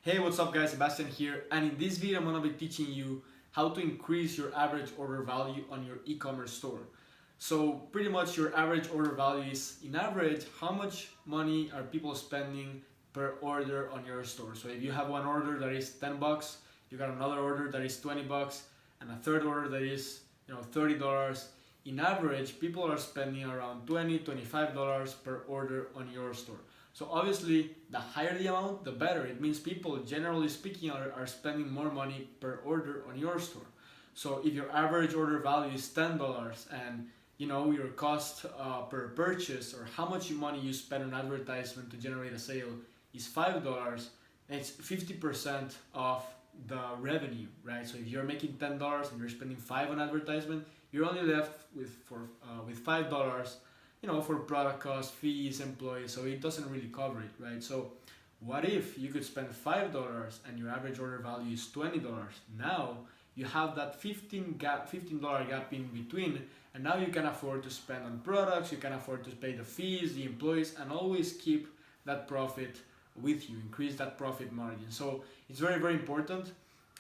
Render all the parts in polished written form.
Hey, what's up guys, Sebastian here, and in this video I'm gonna be teaching you how to increase your average order value on your e-commerce store. So pretty much your average order value is, in average, how much money are people spending per order on your store. So if you have one order that is 10 bucks, you got another order that is 20 bucks, and a third order that is $30. In average, people are spending around $20-$25 per order on your store. So obviously, the higher the amount, the better. It means people, generally speaking, are spending more money per order on your store. So if your average order value is $10 and your cost per purchase, or how much money you spend on advertisement to generate a sale, is $5, it's 50% of the revenue, right? So if you're making $10 and you're spending $5 on advertisement, you're only left with $5, for product costs, fees, employees. So it doesn't really cover it, right? So what if you could spend $5 and your average order value is $20? Now you have that $15 gap in between, and now you can afford to spend on products, you can afford to pay the fees, the employees, and always keep that profit with you, increase that profit margin. So it's very, very important.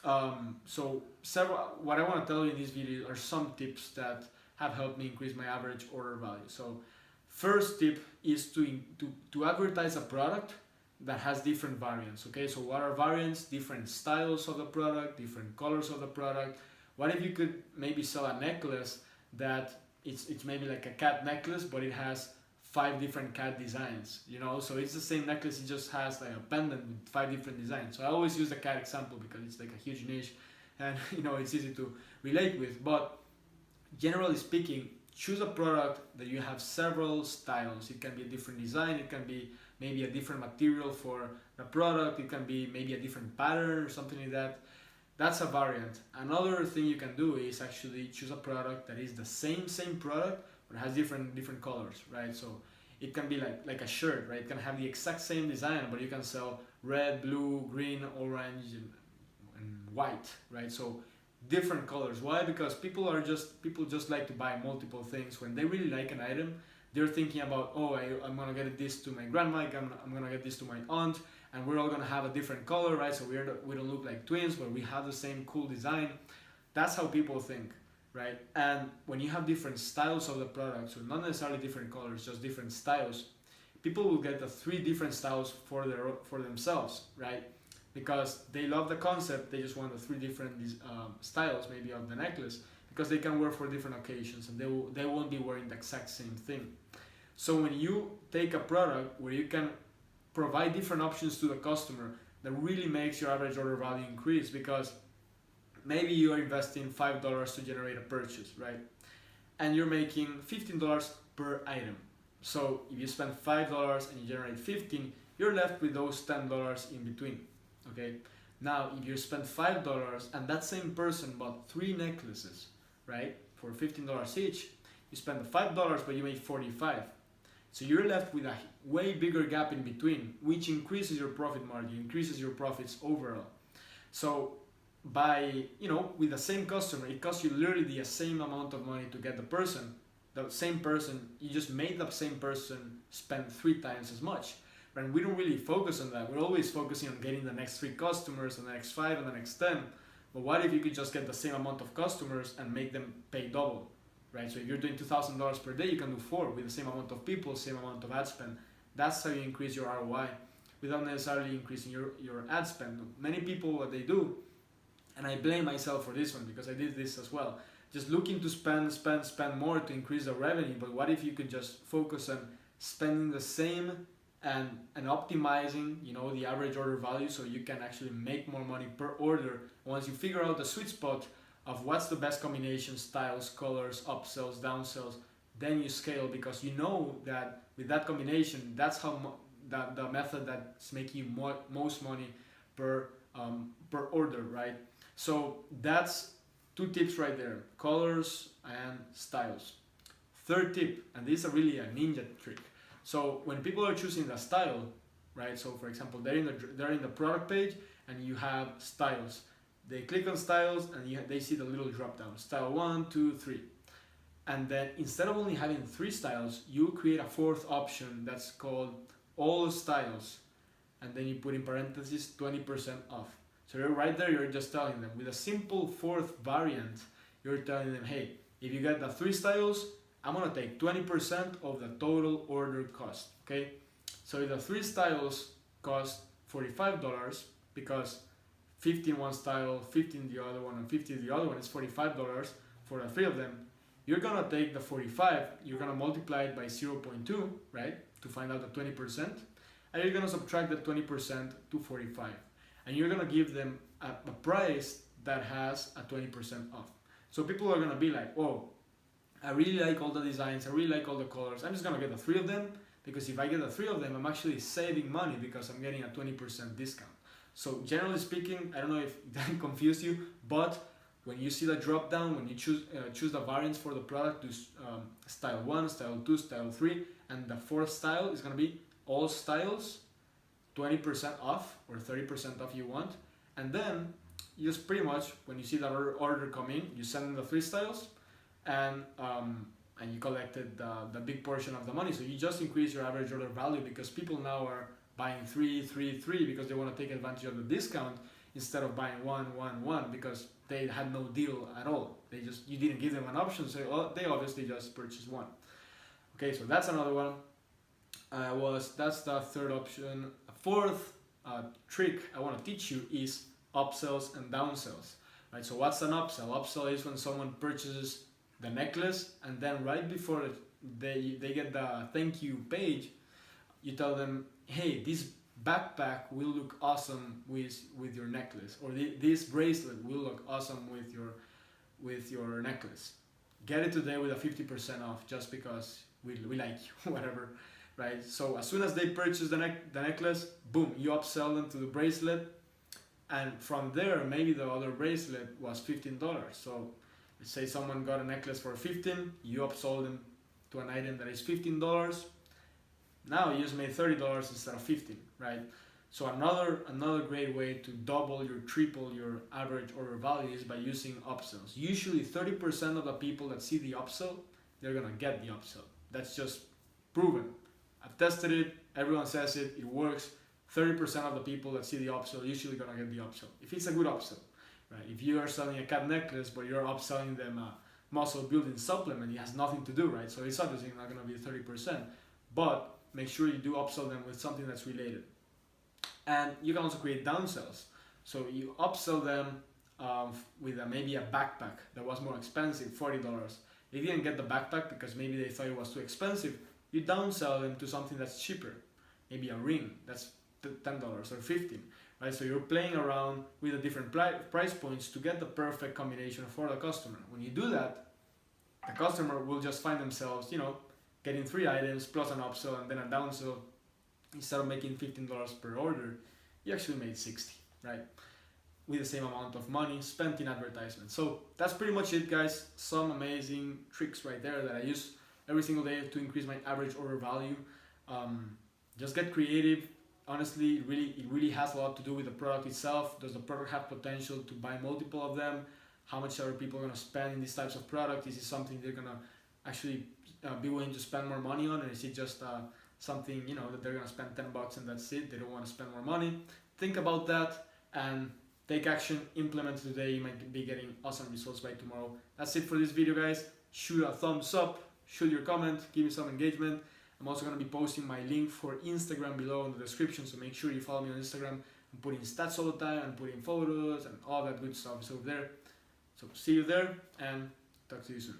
What I want to tell you in this video are some tips that have helped me increase my average order value. So first tip is to advertise a product that has different variants. Okay, so what are variants? Different styles of the product, different colors of the product. What if you could maybe sell a necklace that it's maybe like a cat necklace, but it has 5 different cat designs, so it's the same necklace, it just has like a pendant with 5 different designs. So I always use the cat example because it's like a huge niche and it's easy to relate with. But generally speaking, choose a product that you have several styles. It can be a different design, it can be maybe a different material for the product, it can be maybe a different pattern or something like that. That's a variant. Another thing you can do is actually choose a product that is the same product but has different colors, right? So it can be like a shirt, right? It can have the exact same design, but you can sell red, blue, green, orange, and white, right? So different colors. Why? Because people just like to buy multiple things. When they really like an item, they're thinking about, oh, I'm gonna get this to my grandma, I'm gonna get this to my aunt, and we're all gonna have a different color, right? So we don't look like twins, but we have the same cool design. That's how people think, right? And when you have different styles of the product, so not necessarily different colors, just different styles, people will get the 3 different styles for themselves, right? Because they love the concept, they just want the 3 different styles maybe of the necklace, because they can wear for different occasions and they won't be wearing the exact same thing. So when you take a product where you can provide different options to the customer, that really makes your average order value increase, because maybe you are investing $5 to generate a purchase, right? And you're making $15 per item. So if you spend $5 and you generate 15, you're left with those $10 in between, okay? Now, if you spend $5 and that same person bought 3 necklaces, right, for $15 each, you spend the $5 but you made 45. So you're left with a way bigger gap in between, which increases your profit margin, increases your profits overall. So by, with the same customer, it costs you literally the same amount of money to get the same person, you just made the same person spend 3 times as much. And we don't really focus on that. We're always focusing on getting the next 3 customers, and the next 5, and the next 10. But what if you could just get the same amount of customers and make them pay double, right? So if you're doing $2,000 per day, you can do 4 with the same amount of people, same amount of ad spend. That's how you increase your ROI without necessarily increasing your ad spend. Many people, what they do, and I blame myself for this one because I did this as well, just looking to spend more to increase the revenue. But what if you could just focus on spending the same and optimizing, the average order value, so you can actually make more money per order. Once you figure out the sweet spot of what's the best combination, styles, colors, upsells, downsells, then you scale, because you know that with that combination, that's how the method that's making you most money per order, right? So that's 2 tips right there: colors and styles. Third tip, and this is really a ninja trick. So when people are choosing the style, right? So for example, they're in the product page and you have styles. They click on styles and they see the little drop down, style 1, 2, 3. And then instead of only having 3 styles, you create a 4th option that's called all styles. and then you put in parentheses 20% off. So you're right there, you're just telling them with a simple fourth variant, you're telling them, hey, if you get the 3 styles, I'm gonna take 20% of the total order cost, okay? So if the 3 styles cost $45, because 15 one style, 15 the other one, and 50 the other one is $45 for the 3 of them, you're gonna take the 45, you're gonna multiply it by 0.2, right? To find out the 20%, and you're gonna subtract the 20% to 45. And you're gonna give them a price that has a 20% off. So people are gonna be like, oh, I really like all the designs, I really like all the colors, I'm just gonna get the 3 of them, because if I get the 3 of them, I'm actually saving money because I'm getting a 20% discount. So generally speaking, I don't know if that confused you, but when you see the drop down, when you choose the variants for the product to style 1, style 2, style 3, and the 4th style is gonna be all styles, 20% off or 30% off you want, and then you just pretty much, when you see the order come in, you send them the 3 styles, and you collected the big portion of the money. So you just increase your average order value because people now are buying 3 because they want to take advantage of the discount instead of buying 1 because they had no deal at all. You didn't give them an option, so they obviously just purchased 1. Okay, so that's another one. That's the third option. A fourth trick I want to teach you is upsells and downsells. Right? So what's an upsell? Upsell is when someone purchases the necklace and then right before they get the thank you page, you tell them, hey, this backpack will look awesome with your necklace, or this bracelet will look awesome with your necklace. Get it today with a 50% off just because we like you, whatever, right? So as soon as they purchase the necklace, boom, you upsell them to the bracelet, and from there maybe the other bracelet was $15. So let's say someone got a necklace for $15, you upsold them to an item that is $15. Now you just made $30 instead of $15, right? So another great way to double or triple your average order value is by using upsells. Usually 30% of the people that see the upsell, they're gonna get the upsell. That's just proven. I've tested it, everyone says it, it works. 30% of the people that see the upsell usually gonna get the upsell. If it's a good upsell, right? If you are selling a cat necklace, but you're upselling them a muscle building supplement, it has nothing to do, right? So it's obviously not gonna be 30%, but make sure you do upsell them with something that's related. And you can also create downsells. So you upsell them with maybe a backpack that was more expensive, $40. They didn't get the backpack because maybe they thought it was too expensive. You downsell them to something that's cheaper, maybe a ring that's $10 or $15, right? So you're playing around with the different price points to get the perfect combination for the customer. When you do that, the customer will just find themselves, getting 3 items plus an upsell and then a downsell. Instead of making $15 per order, you actually made 60, right? With the same amount of money spent in advertisement. So that's pretty much it, guys. Some amazing tricks right there that I use every single day to increase my average order value. Just get creative. Honestly, it really has a lot to do with the product itself. Does the product have potential to buy multiple of them? How much are people going to spend in these types of products? Is it something they're going to actually be willing to spend more money on, or is it just something that they're gonna spend $10 and that's it? They don't want to spend more money. Think about that and take action. Implement today. You might be getting awesome results by tomorrow. That's it for this video, guys. Shoot a thumbs up, shoot your comment, give me some engagement. I'm also gonna be posting my link for Instagram below in the description, so make sure you follow me on Instagram. I'm putting stats all the time and putting photos and all that good stuff is over there. So see you there and talk to you soon.